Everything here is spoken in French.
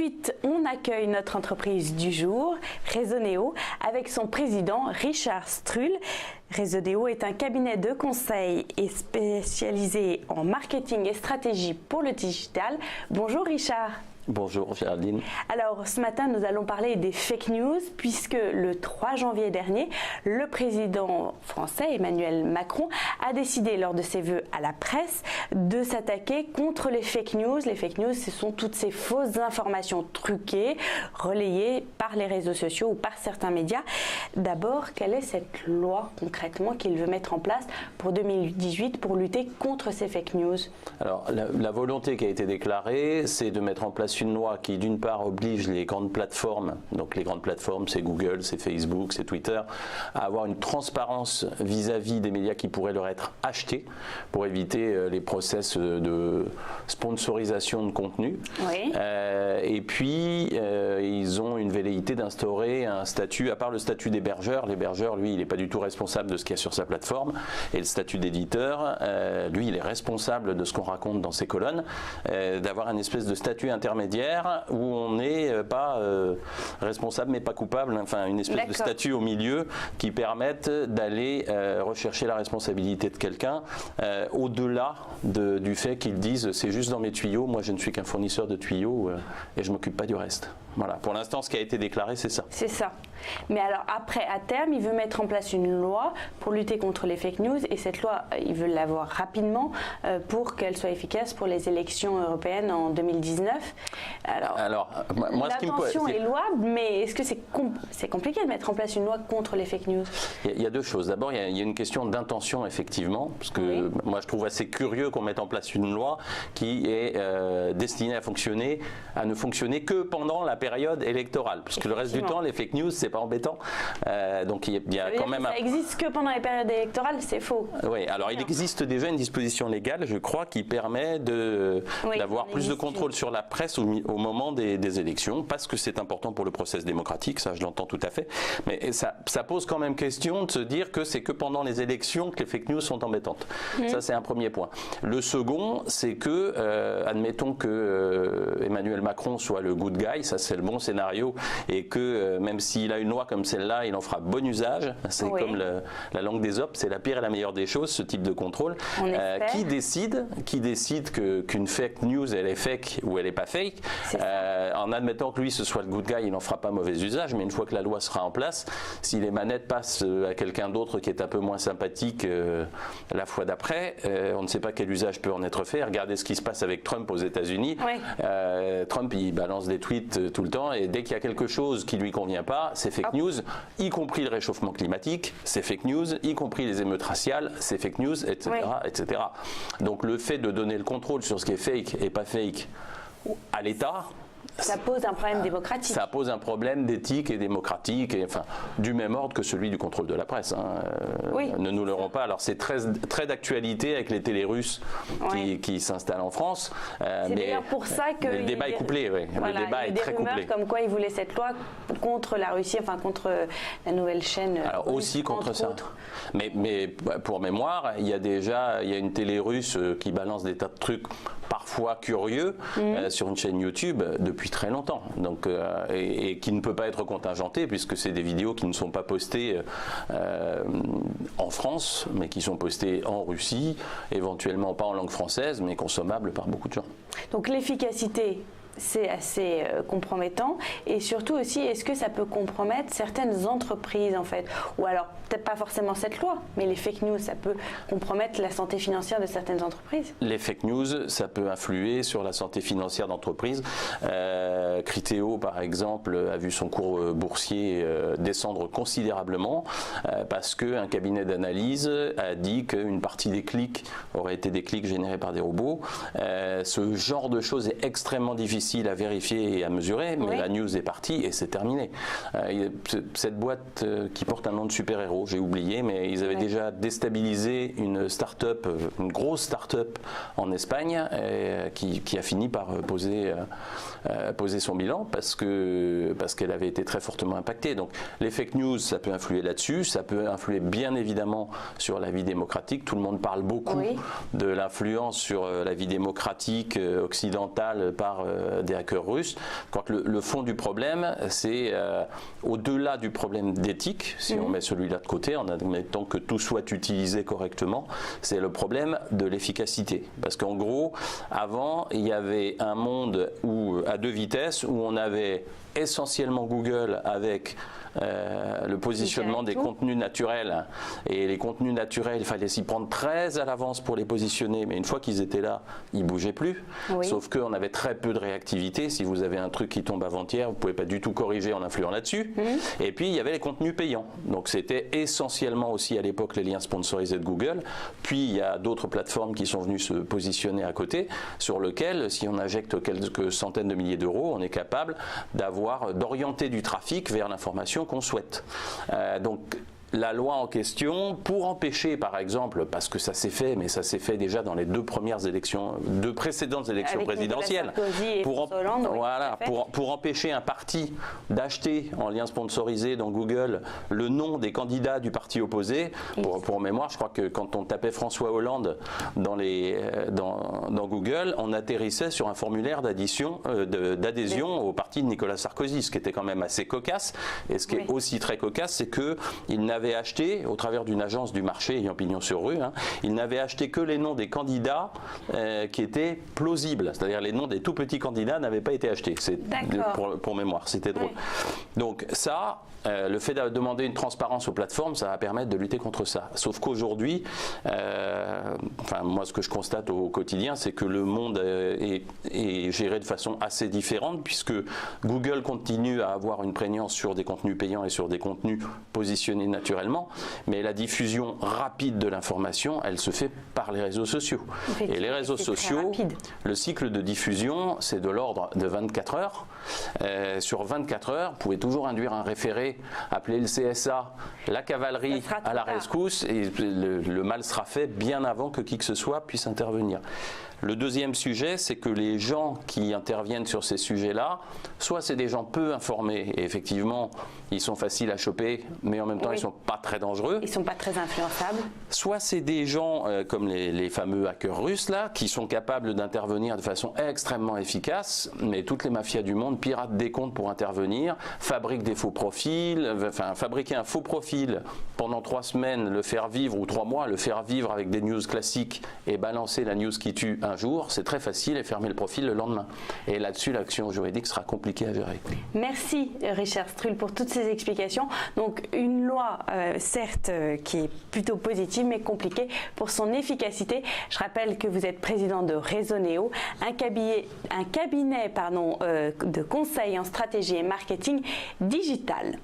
suite, on accueille notre entreprise du jour, Rezoneo, avec son président Richard Strull. Rezoneo est un cabinet de conseil et spécialisé en marketing et stratégie pour le digital. Bonjour Richard. Bonjour Géraldine. Alors ce matin nous allons parler des fake news puisque le 3 janvier dernier, le président français Emmanuel Macron a décidé lors de ses vœux à la presse de s'attaquer contre les fake news. Les fake news, ce sont toutes ces fausses informations truquées, relayées par les réseaux sociaux ou par certains médias. D'abord, quelle est cette loi concrètement qu'il veut mettre en place pour 2018 pour lutter contre ces fake news? Alors la volonté qui a été déclarée, c'est de mettre en place une loi qui d'une part oblige les grandes plateformes, donc les grandes plateformes c'est Google, c'est Facebook, c'est Twitter, à avoir une transparence vis-à-vis des médias qui pourraient leur être achetés pour éviter les process de sponsorisation de contenu. Oui. Et puis ils ont une velléité d'instaurer un statut, à part le statut d'hébergeur. L'hébergeur, lui, il n'est pas du tout responsable de ce qu'il y a sur sa plateforme, et le statut d'éditeur, lui, il est responsable de ce qu'on raconte dans ses colonnes, d'avoir un espèce de statut intermédiaire où on n'est pas responsable mais pas coupable, enfin une espèce de statut au milieu qui permette d'aller rechercher la responsabilité de quelqu'un au-delà du fait qu'ils disent c'est juste dans mes tuyaux, moi je ne suis qu'un fournisseur de tuyaux et je ne m'occupe pas du reste. Voilà, pour l'instant ce qui a été déclaré c'est ça. C'est ça. Mais alors après, à terme, il veut mettre en place une loi pour lutter contre les fake news et cette loi, il veut l'avoir rapidement pour qu'elle soit efficace pour les élections européennes en 2019. Alors moi, l'intention est louable, mais est-ce que c'est compliqué de mettre en place une loi contre les fake news? Il y a deux choses. D'abord, il y a une question d'intention effectivement, parce que moi je trouve assez curieux qu'on mette en place une loi qui est destinée à ne fonctionner que pendant la période électorale, parce que le reste du temps, les fake news, c'est pas embêtant. Donc il y a quand même. Ça existe que pendant les périodes électorales, c'est faux. Oui, alors il existe déjà une disposition légale, je crois, qui permet d'avoir plus de contrôle sur la presse au moment des élections, parce que c'est important pour le processus démocratique, ça je l'entends tout à fait. Mais ça pose quand même question de se dire que c'est que pendant les élections que les fake news sont embêtantes. Ça c'est un premier point. Le second, c'est que, admettons que Emmanuel Macron soit le good guy, ça c'est le bon scénario, et que même s'il a une loi comme celle-là, il en fera bon usage. C'est comme la langue d'Ésope, c'est la pire et la meilleure des choses, ce type de contrôle. Qui décide qu'une fake news, elle est fake ou elle n'est pas fake? En admettant que lui, ce soit le good guy, il n'en fera pas mauvais usage, mais une fois que la loi sera en place, si les manettes passent à quelqu'un d'autre qui est un peu moins sympathique la fois d'après, on ne sait pas quel usage peut en être fait. Regardez ce qui se passe avec Trump aux États-Unis. Trump, il balance des tweets tout le temps, et dès qu'il y a quelque chose qui lui convient pas, c'est fake news, y compris le réchauffement climatique, c'est fake news, y compris les émeutes raciales, c'est fake news, etc., etc. Donc le fait de donner le contrôle sur ce qui est fake et pas fake à l'État, ça pose un problème démocratique. Ça pose un problème d'éthique et démocratique, et, enfin, du même ordre que celui du contrôle de la presse. Ne nous leurrons pas. Alors c'est très d'actualité avec les télés russes qui s'installent en France. C'est d'ailleurs pour ça que le débat est couplé. Voilà, le débat est très couplé. Il y a des rumeurs comme quoi ils voulaient cette loi contre la Russie, enfin contre la nouvelle chaîne. Alors aussi contre ça. Mais pour mémoire, il y a une télé russe qui balance des tas de trucs parfois curieux sur une chaîne YouTube depuis très longtemps, donc, et qui ne peut pas être contingenté puisque c'est des vidéos qui ne sont pas postées en France, mais qui sont postées en Russie, éventuellement pas en langue française, mais consommables par beaucoup de gens. Donc l'efficacité, c'est assez compromettant, et surtout aussi, est-ce que ça peut compromettre certaines entreprises en fait, ou alors peut-être pas forcément cette loi, mais les fake news, ça peut compromettre la santé financière de certaines entreprises? Les fake news, ça peut influer sur la santé financière d'entreprises. Criteo, par exemple, a vu son cours boursier descendre considérablement parce qu'un cabinet d'analyse a dit qu'une partie des clics auraient été des clics générés par des robots. Ce genre de choses est extrêmement difficile à vérifier et à mesurer, mais la news est partie et c'est terminé. Cette boîte qui porte un nom de super-héros, j'ai oublié, mais ils avaient déjà déstabilisé une start-up, une grosse start-up en Espagne, qui a fini par poser son bilan parce qu'elle avait été très fortement impactée. Donc les fake news, ça peut influer là-dessus, ça peut influer bien évidemment sur la vie démocratique. Tout le monde parle beaucoup de l'influence sur la vie démocratique occidentale par des hackers russes. Quand le fond du problème, c'est au-delà du problème d'éthique, si on met celui-là de côté, en admettant que tout soit utilisé correctement, c'est le problème de l'efficacité. Parce qu'en gros, avant, il y avait un monde à deux vitesses, où on avait essentiellement Google avec le positionnement des contenus naturels. Et les contenus naturels, il fallait s'y prendre très à l'avance pour les positionner, mais une fois qu'ils étaient là, ils ne bougeaient plus. Oui. Sauf qu'on avait très peu de réactivité. Si vous avez un truc qui tombe avant-hier, vous ne pouvez pas du tout corriger en influant là-dessus. Et puis, il y avait les contenus payants. Donc, c'était essentiellement aussi à l'époque les liens sponsorisés de Google. Puis, il y a d'autres plateformes qui sont venues se positionner à côté, sur lesquelles, si on injecte quelques centaines de milliers d'euros, on est capable d'orienter du trafic vers l'information qu'on souhaite. Donc la loi en question, pour empêcher par exemple, parce que ça s'est fait, mais ça s'est fait déjà dans les deux précédentes élections présidentielles, pour empêcher un parti d'acheter en lien sponsorisé dans Google le nom des candidats du parti opposé. Pour mémoire, je crois que quand on tapait François Hollande dans Google, on atterrissait sur un formulaire d'adhésion au parti de Nicolas Sarkozy, ce qui était quand même assez cocasse. Et ce qui est aussi très cocasse, c'est qu'il n'avait acheté, au travers d'une agence du marché ayant pignon sur rue, il n'avait acheté que les noms des candidats qui étaient plausibles, c'est-à-dire les noms des tout petits candidats n'avaient pas été achetés. C'est pour mémoire, c'était drôle. Donc ça, le fait de demander une transparence aux plateformes, ça va permettre de lutter contre ça. Sauf qu'aujourd'hui, moi ce que je constate au quotidien, c'est que le monde est géré de façon assez différente, puisque Google continue à avoir une prégnance sur des contenus payants et sur des contenus positionnés naturellement, mais la diffusion rapide de l'information, elle se fait par les réseaux sociaux. Et les réseaux sociaux, le cycle de diffusion, c'est de l'ordre de 24 heures. Sur 24 heures, vous pouvez toujours induire un référé, appeler le CSA, la cavalerie à la rescousse, et le mal sera fait bien avant que qui que ce soit puisse intervenir. Le deuxième sujet, c'est que les gens qui interviennent sur ces sujets-là, soit c'est des gens peu informés, et effectivement, ils sont faciles à choper, mais en même temps, ils ne sont pas très dangereux. Ils ne sont pas très influençables. Soit c'est des gens comme les fameux hackers russes, là, qui sont capables d'intervenir de façon extrêmement efficace, mais toutes les mafias du monde piratent des comptes pour intervenir, fabriquent des faux profils, fabriquer un faux profil pendant 3 semaines, le faire vivre, ou 3 mois, le faire vivre avec des news classiques et balancer la news qui tue un jour, c'est très facile, et fermer le profil le lendemain. Et là-dessus, l'action juridique sera compliquée à gérer. Merci Richard Strul pour toutes ces explications. Donc une loi, certes, qui est plutôt positive, mais compliquée pour son efficacité. Je rappelle que vous êtes président de Resoneo, un cabinet de conseil en stratégie et marketing digital.